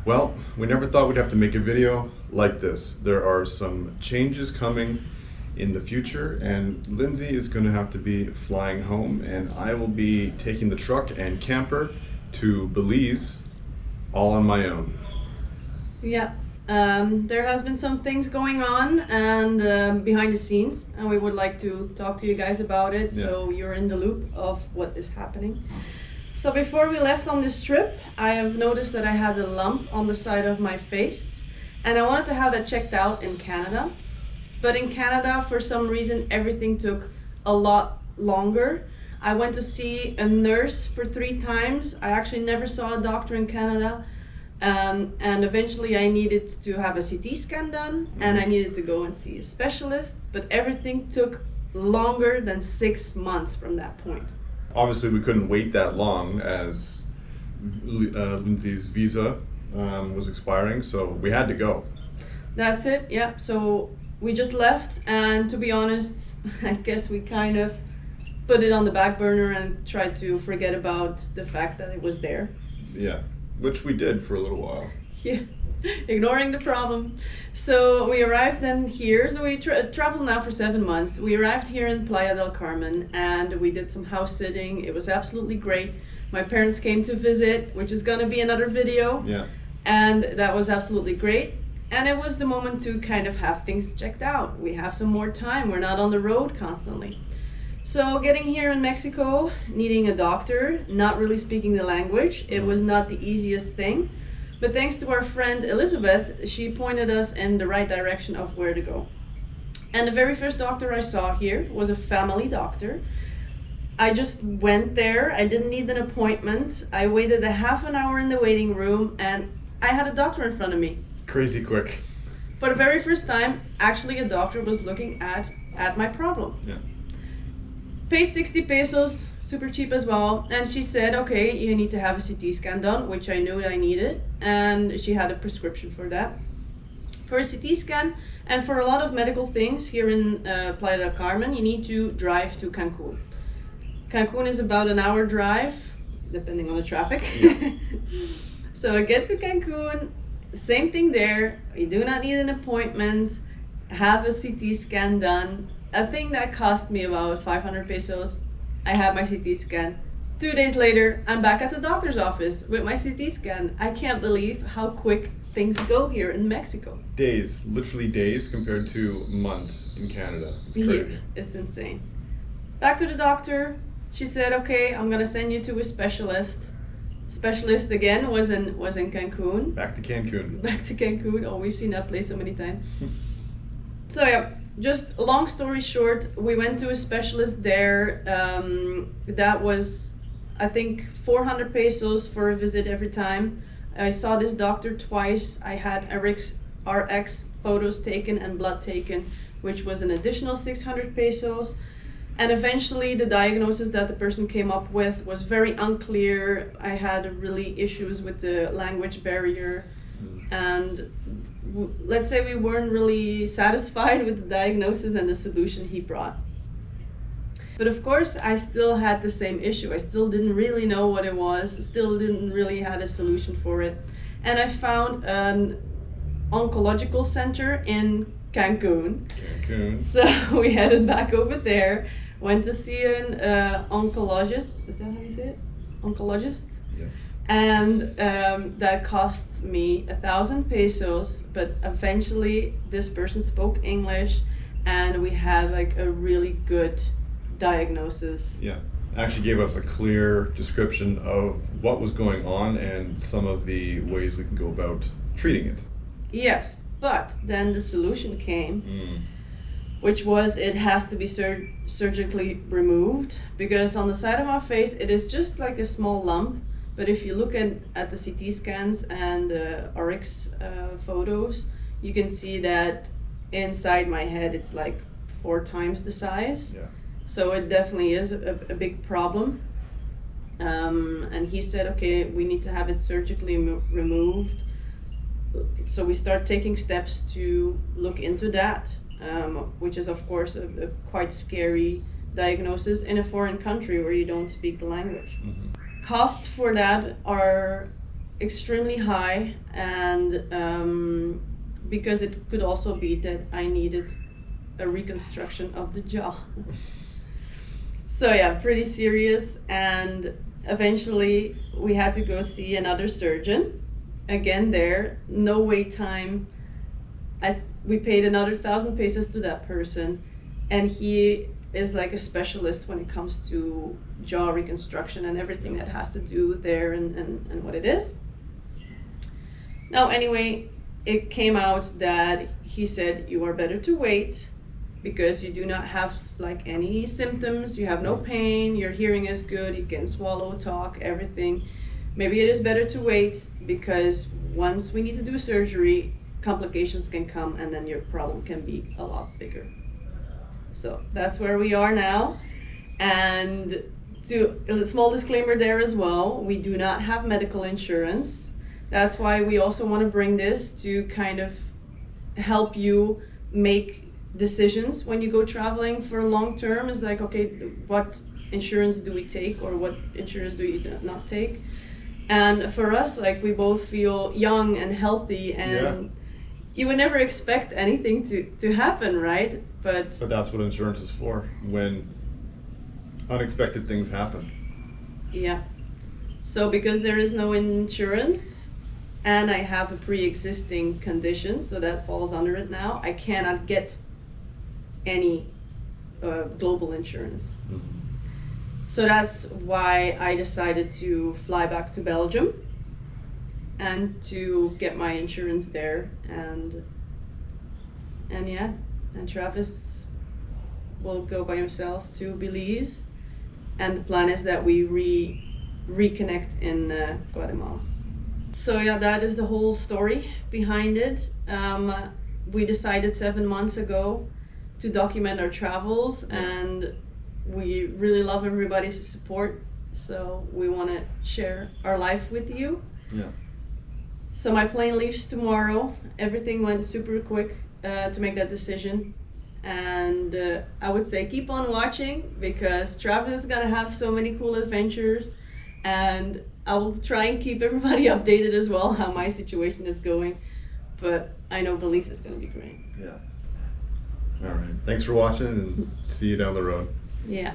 Well, we never thought we'd have to make a video like this. There are some changes coming in the future, and Lindsay is going to have to be flying home, and I will be taking the truck and camper to Belize all on my own. Yeah, there has been some things going on and behind the scenes, and we would like to talk to you guys about it, so you're in the loop of what is happening. So before we left on this trip, I have noticed that I had a lump on the side of my face, and I wanted to have that checked out in Canada. But in Canada, for some reason, everything took a lot longer. I went to see a nurse for 3 times. I actually never saw a doctor in Canada. And eventually I needed to have a CT scan done, and I needed to go and see a specialist. But everything took longer than 6 months from that point. Obviously, we couldn't wait that long as Lindsay's visa was expiring, so we had to go. That's it, yeah. So we just left, and to be honest, I guess we kind of put it on the back burner and tried to forget about the fact that it was there. Yeah, which we did for a little while. Yeah, ignoring the problem. So we arrived then here, so we traveled now for 7 months. We arrived here in Playa del Carmen, and we did some house sitting. It was absolutely great. My parents came to visit, which is gonna be another video. Yeah. And that was absolutely great. And it was the moment to kind of have things checked out. We have some more time. We're not on the road constantly. So getting here in Mexico, needing a doctor, not really speaking the language, it was not the easiest thing. But thanks to our friend Elizabeth, she pointed us in the right direction of where to go. And the very first doctor I saw here was a family doctor. I just went there. I didn't need an appointment. I waited a half an hour in the waiting room, and I had a doctor in front of me. Crazy quick. For the very first time, actually a doctor was looking at my problem. Yeah. Paid 60 pesos, super cheap as well, and she said, okay, you need to have a CT scan done, which I knew I needed, and she had a prescription for that. For a CT scan and for a lot of medical things here in Playa del Carmen, you need to drive to Cancun. Cancun is about an hour drive, depending on the traffic. Yeah. So I get to Cancun, same thing there. You do not need an appointment, have a CT scan done, a thing that cost me about 500 pesos. I had my CT scan. 2 days later, I'm back at the doctor's office with my CT scan. I can't believe how quick things go here in Mexico. Days, literally days compared to months in Canada. It's crazy. Yeah, it's insane. Back to the doctor. She said, okay, I'm gonna send you to a specialist. Specialist again was in Cancun. Back to Cancun. Back to Cancun. Oh, we've seen that place so many times. So yeah, just long story short, we went to a specialist there. That was, I think, 400 pesos for a visit every time. I saw this doctor twice. I had RX photos taken and blood taken, which was an additional 600 pesos. And eventually the diagnosis that the person came up with was very unclear. I had really issues with the language barrier, and let's say we weren't really satisfied with the diagnosis and the solution he brought. But of course I still had the same issue. I still didn't really know what it was, still didn't really have a solution for it. And I found an oncological center in Cancun. So we headed back over there. Went to see an oncologist. Is that how you say it? Oncologist? Yes. And that cost me 1,000 pesos, but eventually this person spoke English and we had like a really good diagnosis. Yeah, actually gave us a clear description of what was going on and some of the ways we can go about treating it. Yes, but then the solution came. Which was it has to be surgically removed, because on the side of my face it is just like a small lump, but if you look at the CT scans and RX photos, you can see that inside my head it's like 4 times the size. Yeah. So it definitely is a big problem. And he said, okay, we need to have it surgically removed. So we start taking steps to look into that. Which is of course a quite scary diagnosis in a foreign country where you don't speak the language. Costs for that are extremely high, and because it could also be that I needed a reconstruction of the jaw. So yeah, pretty serious, and eventually we had to go see another surgeon. Again there, no wait time. We paid another 1,000 pesos to that person, and he is like a specialist when it comes to jaw reconstruction and everything that has to do there and what it is. Now anyway, it came out that he said you are better to wait because you do not have like any symptoms, you have no pain, your hearing is good, you can swallow, talk, everything. Maybe it is better to wait because once we need to do surgery, complications can come and then your problem can be a lot bigger. So that's where we are now. And to a small disclaimer there as well, we do not have medical insurance. That's why we also want to bring this to kind of help you make decisions when you go traveling for long term. Is like, okay, what insurance do we take or what insurance do you not take? And for us, like, we both feel young and healthy, and you would never expect anything to happen, right? But that's what insurance is for, when unexpected things happen. Yeah. So because there is no insurance and I have a pre-existing condition, so that falls under it now, I cannot get any global insurance. Mm-hmm. So that's why I decided to fly back to Belgium and to get my insurance there, and yeah, and Travis will go by himself to Belize, and the plan is that we reconnect in Guatemala. So yeah, that is the whole story behind it. We decided 7 months ago to document our travels, and we really love everybody's support, so we want to share our life with you. Yeah. So my plane leaves tomorrow. Everything went super quick to make that decision, and I would say keep on watching because Travis is gonna have so many cool adventures, and I will try and keep everybody updated as well how my situation is going, but I know Belize is gonna be great. Yeah. All right. Thanks for watching, and see you down the road. Yeah.